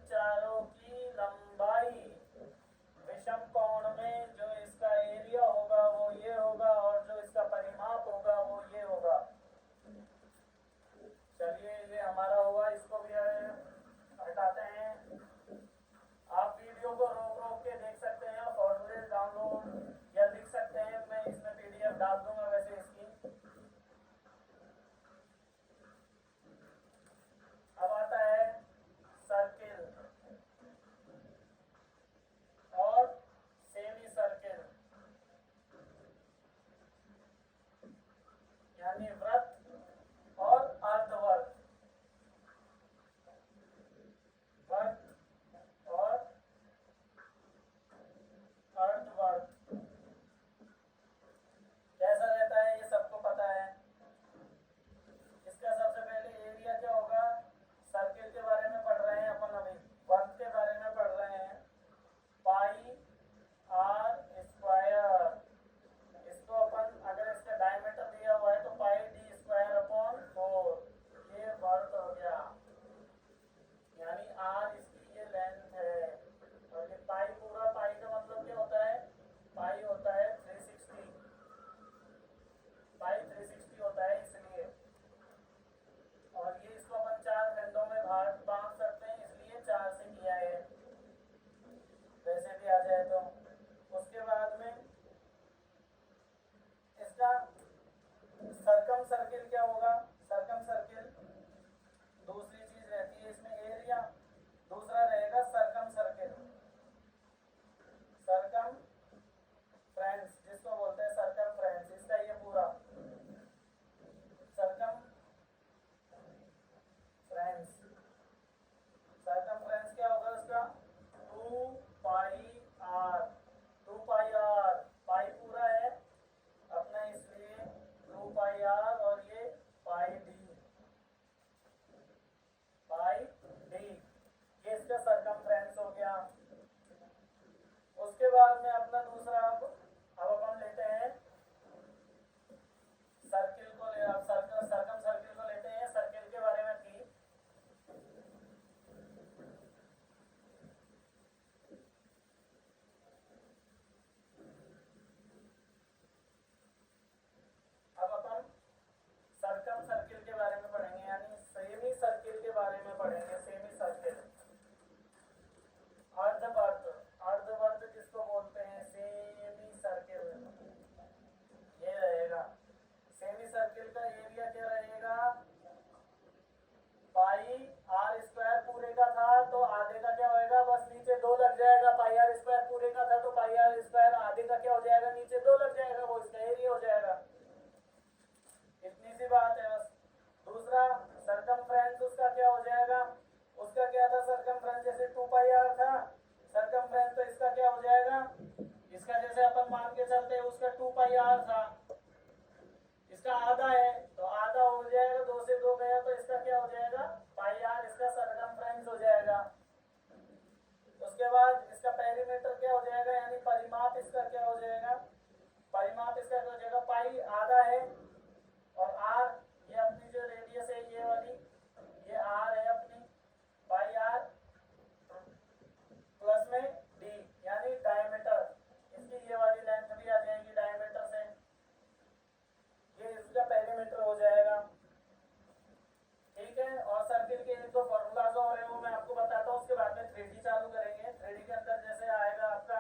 चारों की लंबाई विषम कोण में जो इसका एरिया होगा वो ये होगा और जो इसका परिमाप होगा वो ये होगा। चलिए ये हमारा हुआ, इसको भी हटाते हैं। आप वीडियो को रोक रोक के देख सकते हैं, फॉर्मूले डाउनलोड या लिख सकते हैं, मैं इसमें पीडीएफ डाल दूंगा वैसे इसकी। अब आता है सर्किल और सेमी सर्किल, यानी वृत्त और अर्धवृत्त। वृत्त और अर्धवृत्त कैसा रहता है ये सबको पता है। इसका सबसे पहले एरिया क्या होगा, सर्किल के बारे में पढ़ रहे हैं अपन, अभी वृत्त के बारे में पढ़ रहे हैं। पाई आर स्क्वायर, इसको अपन अगर इसका डायमीटर दिया हुआ है तो पाई डी स्क्वायर अपॉन 4, ये वृत्त हो गया, यानी आर इसकी ये लेंथ है। और ये पाई पूरा, पाई का मतलब क्या होता है, पाई होता है 360, पाई 360 होता है इसलिए। और ये इसको अपन 4 खंडों में बांट सकते हैं, इसलिए 4 से किया है, वैसे भी आ जाए तो। उसके बाद में इसका सरकम सर्किल क्या होगा, सरकम सर्किल दूसरी चीज रहती है इसमें, एरिया दूसरा रहेगा सरकम सर्किल। सरकम फ्रेंस जिसको बोलते हैं, सरकम फ्रेंस, इसका ये पूरा सरकम फ्रेंस, सरकम फ्रेंस क्या होगा उसका 2 पाई आर, 2 पाई आर, पाई पूरा है अपना इसलिए 2 पाई आर और ये पाई डी, पाई डी, ये इसका सरकमफ्रेंस हो गया। उसके बाद में अपना दूसरा अब अपन लेते हैं सर्किल को, सरकम सर्किल को लेते हैं। सर्किल के बारे में थी, अब अपन सरकम सर्किल के बारे में पढ़ेंगे, यानी सेमी सर्किल के बारे में पढ़ेंगे। सेमी सर्किल, अर्धवृत्त, अर्धवृत्त जिसको बोलते हैं सेमी सर्किल, ये रहेगा। सेमी सर्किल का एरिया क्या रहेगा, पाई आर स्क्वायर पूरे का था तो आधे का क्या होएगा, बस नीचे 2 लग जाएगा। पाई आर स्क्वायर पूरे का था तो पाई आर स्क्वायर आधे का क्या हो जाएगा, नीचे 2 लग जाएगा, वो इसका एरिया हो जाएगा। इतनी सी बात है बस। दूसरा सरकमफ्रेंस, उसका क्या हो जाएगा, उसका क्या था सरकमफ्रेंस, जैसे 2 पाई आर था सरकमफ्रेंस, तो इसका क्या हो जाएगा, इसका जैसे अपन मान के चलते हैं उसका 2 पाई आर था, इसका आधा है तो आधा हो जाएगा, 2 से 2 गया तो इसका क्या हो जाएगा, पाई आर, इसका सरकमफ्रेंस हो जाएगा। उसके बाद इसका पेरीमीटर क्या हो जाएगा, यानी परिमाप इसका क्या हो जाएगा, परिमाप इसका क्या हो जाएगा, पाई आधा है और आर ये अपनी जो रेडियस है ये वाली, ये आर है अपनी, पाई आर प्लस में डी, यानी डायमीटर, इसकी ये वाली लेंथ भी आ जाएगी डायमीटर से, ये इसका पेरीमीटर हो जाएगा। ठीक है, और सर्किल के एक दो फॉर्मूलाज और है वो मैं आपको बताता हूँ, उसके बाद में 3D चालू करेंगे। 3D के अंदर जैसे आएगा आपका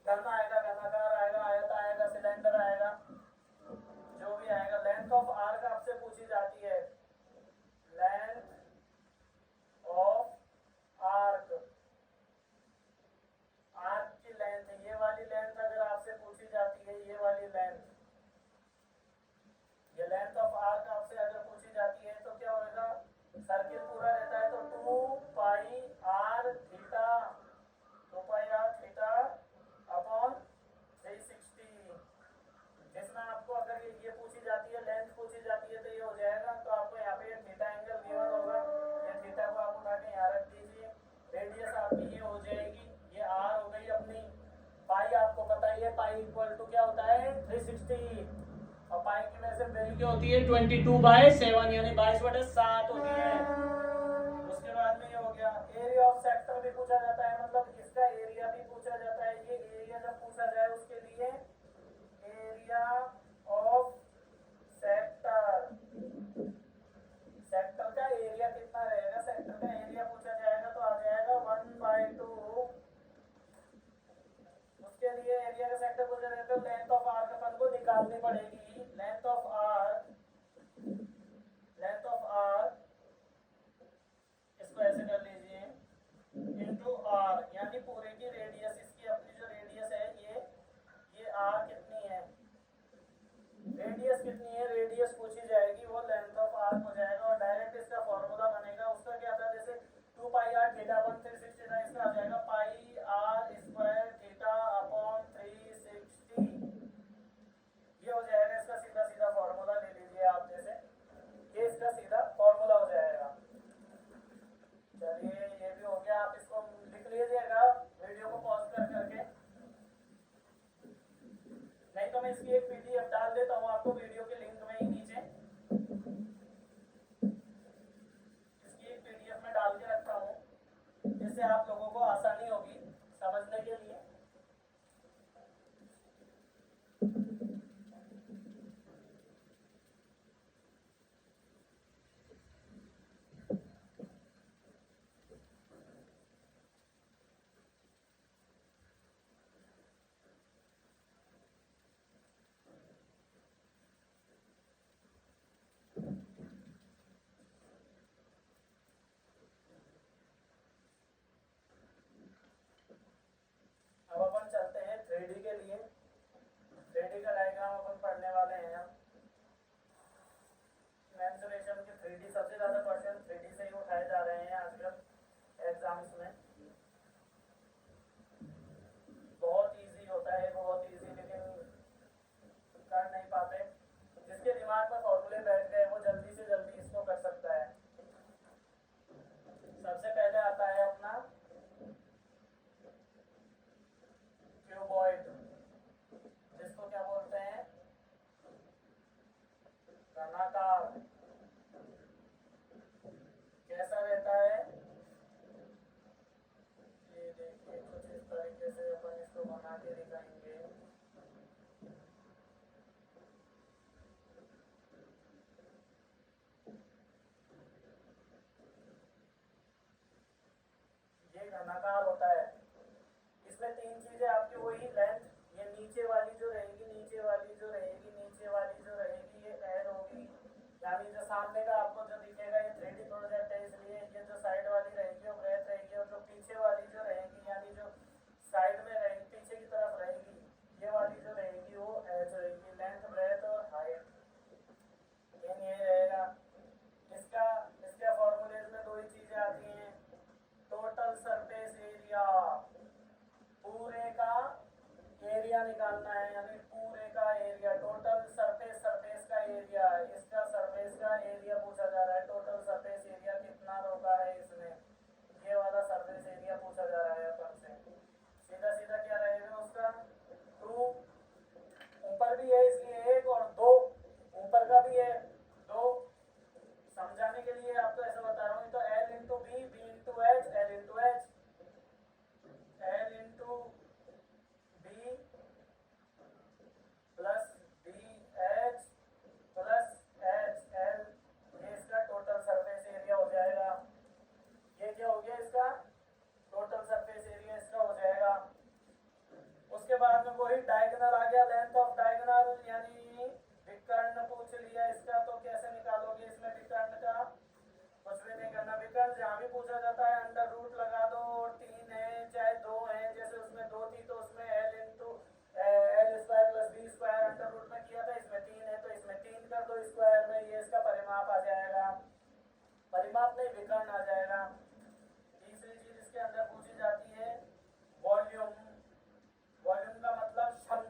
घन आएगा, घनाकार आएगा, आयत आएगा, सिलेंडर आएगा, जो भी आएगा। लेंथ ऑफ आर्क आपसे पूछी जाती है, लेंथ ऑफ आर्क, आर्क की लेंथ, ये वाली लेंथ अगर आपसे पूछी जाती है, ये वाली लेंथ, ये लेंथ ऑफ आर्क आपसे अगर पूछी जाती है तो क्या होगा, सर्किल पूरा रहता है तो 2 pi R theta, 2 pi R theta upon 360, जिसमें आपको अगर ये पूछी जाती है, लेंथ पूछी जाती है तो ये हो जाएगा, तो आपको यहाँ पे थीटा एंगल गिवन होगा, ये थीटा को आप उठा के यहाँ रख दीजिए, रेडियस आपकी ये हो जाएगी, ये आर हो गई अपनी, पाई आपको पता ही है, पाई इक्वल टू क्या होता है 360, और पाई की वजह से वैल्यू क्या होती है 22/7, यानी 22/7 होती है। उसके बाद में ये हो गया एरिया ऑफ की पूरे की रेडियस, इसकी अपनी जो रेडियस है ये आर कितनी है, रेडियस कितनी है, रेडियस पूछी जाएगी, वो लेंथ ऑफ आर्क हो जाएगा। और डायरेक्ट इसका फॉर्मूला बनेगा, उसका क्या था, जैसे 2 पाई आर थीटा अपॉन 360 था, इसका आ जाएगा पाई आर स्क्वायर थीटा अपॉन 360, ये हो जाएगा इसका सीधा सीधा फॉर्मूला। ले लीजिए आप, जैसे ये इसका सीधा फॉर्मूला हो जाएगा। चलिए ये भी हो गया, आप इसको लिख लीजिएगा वीडियो को पॉज कर करके, नहीं तो मैं इसकी एक पीडीएफ डाल देता हूँ आपको वीडियो के लिंक में ही नीचे, इसकी एक पीडीएफ में डाल के रखता हूँ, जिससे आप लोगों को आसानी होगी समझने के लिए। अब अपन चलते हैं 3D के लिए। 3D का डायग्राम अपन पढ़ने वाले हैं हम। मेंसुरेशन के 3D सबसे ज़्यादा क्वेश्चन 3D से ही उठाए जा रहे हैं आजकल एग्जाम्स में। बहुत इजी होता है, बहुत इजी, लेकिन कर नहीं पाते। जिसके दिमाग में फॉर्मूले बैठ गए वो जल्दी से जल्दी इसको कर सकता है। सबसे पहले आता है अपना क्यूबॉइड, जिसको क्या बोलते हैं, घनाकार। कैसा रहता है, ये देखिए कुछ इस तरीके से अपन इसको बना के दिखाएंगे। ये घनाकार होता है। इसमें 3 चीजें आपकी वही लेंथ, ये नीचे वाली जो रहेगी, नीचे वाली जो रहेगी, नीचे वाली जो रहेगी, ये एल होगी, यानी जो सामने का आपको जो दिखेगा ये 3D प्रोजेक्ट है, इसलिए ये जो साइड वाली रहेगी वो ब्रेथ रहेगी, और जो पीछे वाली जो रहेगी, यानी जो साइड में रहेगी, पीछे की तरफ रहेगी, ये वाली जो रहेगी वो एच रहेगी। लेंथ, ब्रेथ और हाइट ये रहेगा। इसका इसके फॉर्मूलेज में 2 ही चीजें आती हैं, टोटल सरफेस एरिया, पूरे का एरिया निकालना है, यानी पूरे का एरिया, टोटल सरफेस, सरफेस का एरिया, इसका सरफेस का एरिया पूछा जा रहा है। टोटल सरफेस एरिया कितना रोका है इसमें, ये वाला सरफेस एरिया पूछा जा रहा है अपन से। सीधा सीधा क्या रहेगा उसका, 2, ऊपर भी है इसलिए 1 और 2, ऊपर का भी है 2। समझाने के लिए आपको ऐसा बता रहा हूँ, तो L into B, B into H, L into H, L into B plus B H plus H L, ये इसका टोटल सरफेस एरिया हो जाएगा। ये क्या हो गया, इसका टोटल सरफेस एरिया इसका हो जाएगा। उसके बाद में वही डायगोनल आ गया, लेंथ ऑफ डायगोनल, यानी विकर्ण पूछ लिया इसका, तो कैसे निकालोगे इसमें विकर्ण का, कुछ भी नहीं करना। विकर्ण जहाँ भी पूछा जाता है अंडर रूट लगा दो, 3 है चाहे 2 है, जैसे उसमें 2 थी तो उसमें L into L square plus B square under root में किया था, इसमें 3 है तो इसमें 3 कर दो स्क्वायर में, ये इसका परिमाप आ जाएगा, परिमाप नहीं विकर्ण आ जाएगा। तीसरी चीज इसके अंदर पूछी जाती है वॉल्यूम। वॉल्यूम का मतलब क्षमता।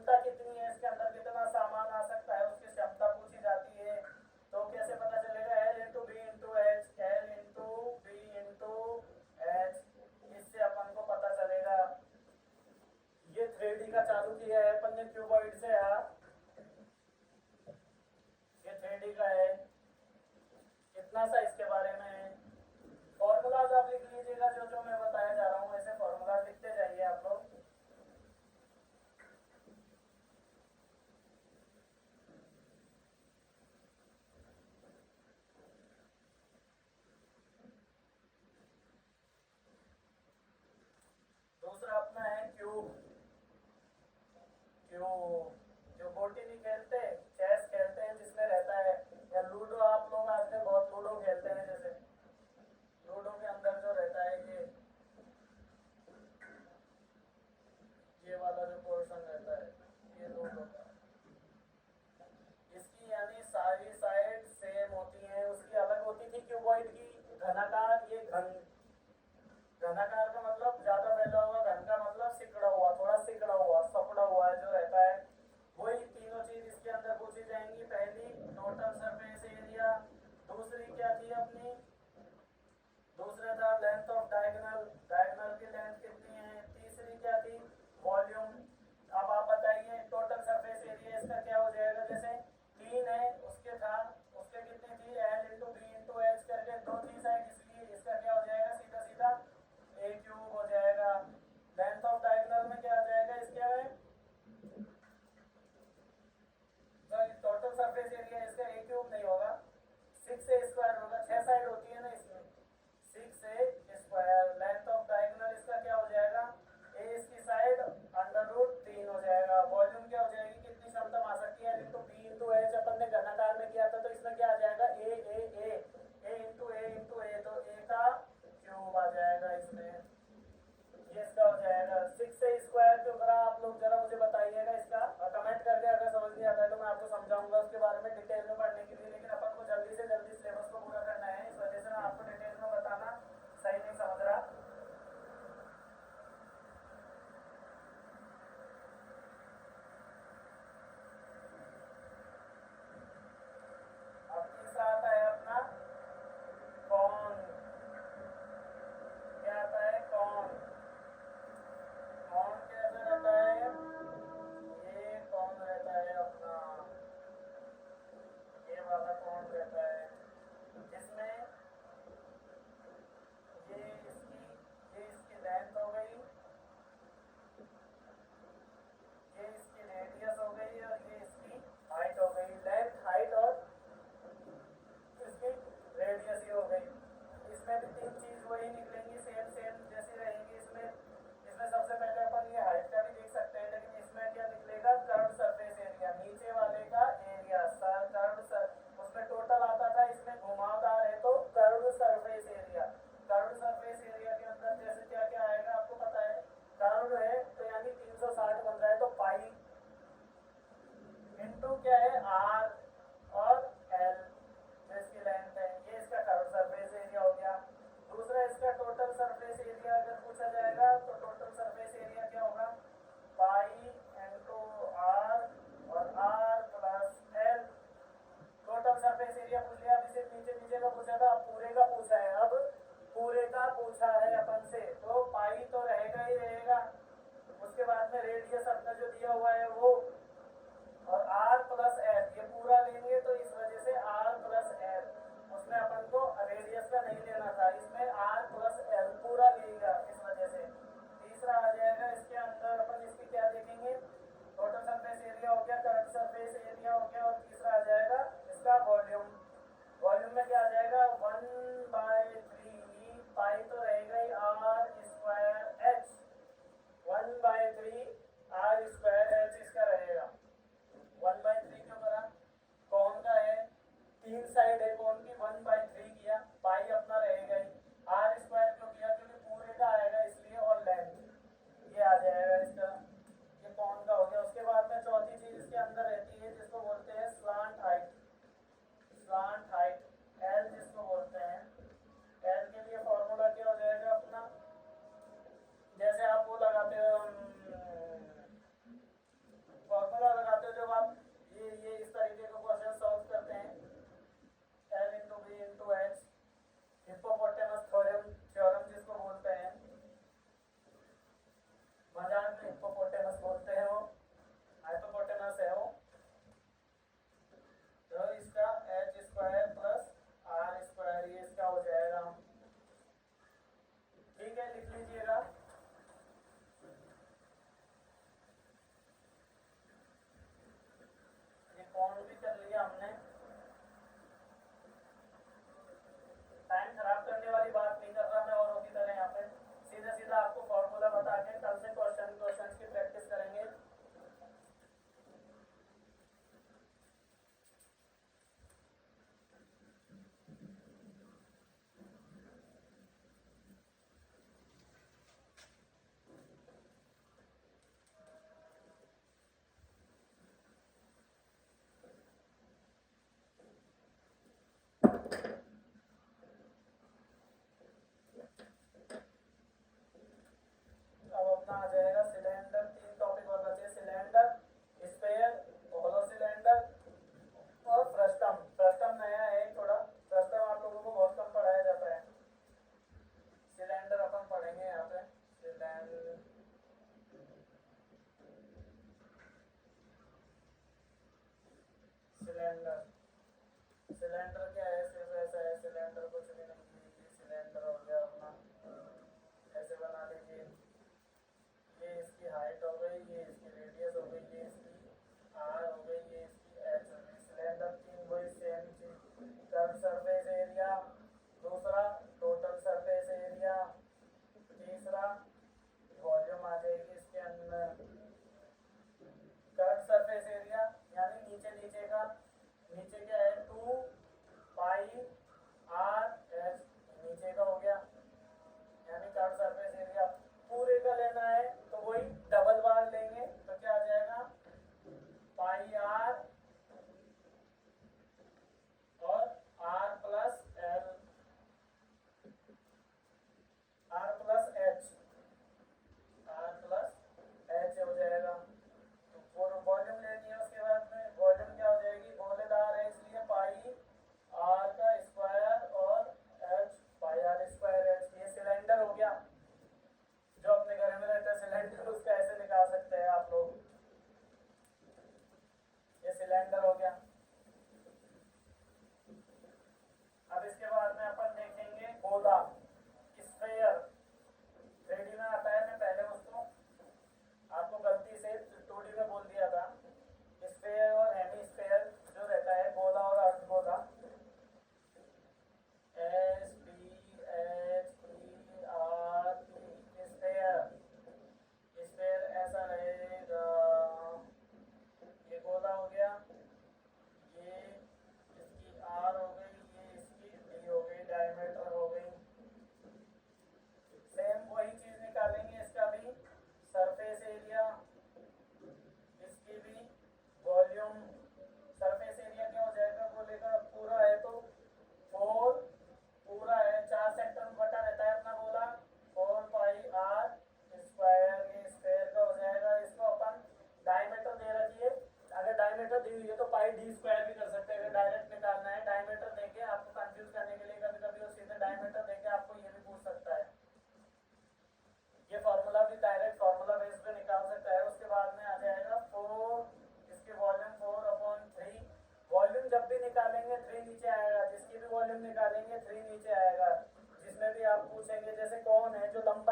जाएगा। 6 से स्क्वायर क्यों करा आप लोग जरा मुझे बताइएगा इसका, कमेंट करके अगर समझ नहीं आता है तो मैं आपको समझाऊंगा उसके बारे में डिटेल में पढ़ने के लिए, लेकिन अपन को जल्दी से जल्दी सिलेबस को पूरा करना है, इस वजह से मैं आपको डिटेल में बताना सही नहीं समझ रहा। अब तीसरा आता है अपना कौन, क्या आता है कौन, कौन कैसे रहता है, ये कौन रहता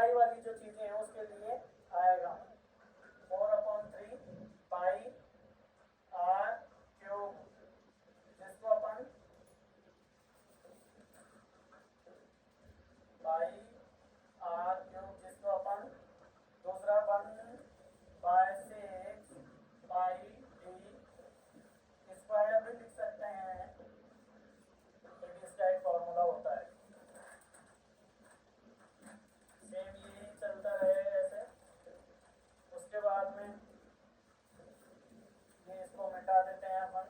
पाई वाली जो चीजें हैं उसके लिए आएगा 4/3 पाई आर क्यूब, जिसको अपन पाई आर क्यूब, जिसको अपन दूसरा 1/6 पाई डी स्क्वायर भी लिख सकते हैं, क्योंकि इसका एक फॉर्मूला होता है। सेम यही चलता रहे ऐसे। उसके बाद में ये इसको मिटा देते हैं अपन,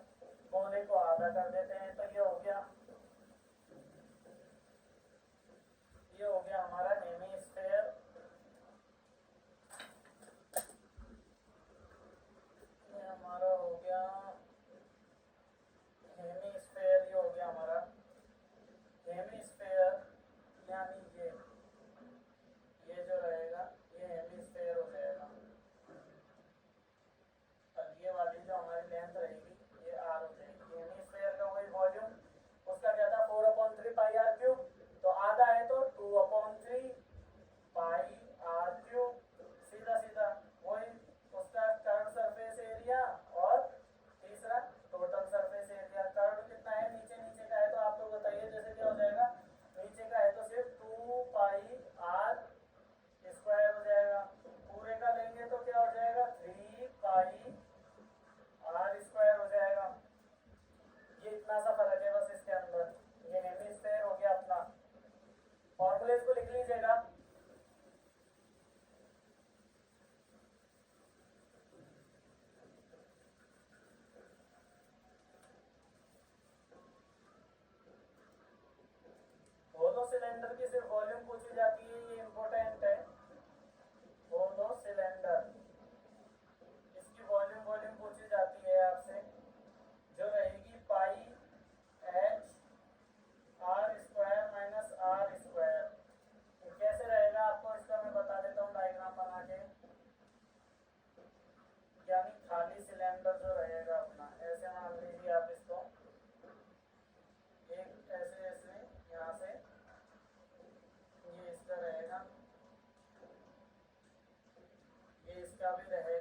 गोले को आधा कर देते हैं, तो ये हो गया हमारा हेमिस्फेयर। ये हमारा हो गया हेमिस्फेयर, ये हो गया हमारा हेमिस्फेयर, यानी ये जो रहेगा ये हेमिस्फेयर हो जाएगा। और ये वाली जो हमारी लेंथ रहेगी ये आर हो जाएगी। हेमिस्फेयर का वही वॉल्यूम, उसका क्या था 4/3 पाई आर क्यूब, तो आधा है तो 2/3 पाई आर क्यूब, सीधा सीधा वही उसका कर्व सरफेस एरिया, और तीसरा टोटल सरफेस एरिया। कर्व कितना है, नीचे नीचे का है तो आप लोग बताइए, जैसे क्या हो जाएगा, नीचे का है तो सिर्फ 2 पाई आर स्क्वायर हो जाएगा, पूरे का लेंगे तो क्या हो जाएगा 3 पाई आर स्क्वायर हो जाएगा। ये इतना सा फर्क है बस इसके अंदर। ये हेमिस्फेयर हो गया अपना। फॉर्मूले को लिख लीजिएगा। होलो सिलेंडर की सिर्फ वॉल्यूम पूछी जाती है, ये इंपॉर्टेंट है। होलो सिलेंडर, इसकी वॉल्यूम पूछी जाती है आपसे, जो रहेगी pi H R square minus R square. कैसे रहेगा आपको इसका मैं बता देता हूँ डायग्राम बना के। यानी खाली सिलेंडर जो रहेगा अपना, ऐसे मान लीजिए आप इसको, एक ऐसे ऐसे यहाँ से ये इसका रहेगा, ये इसका भी रहेगा।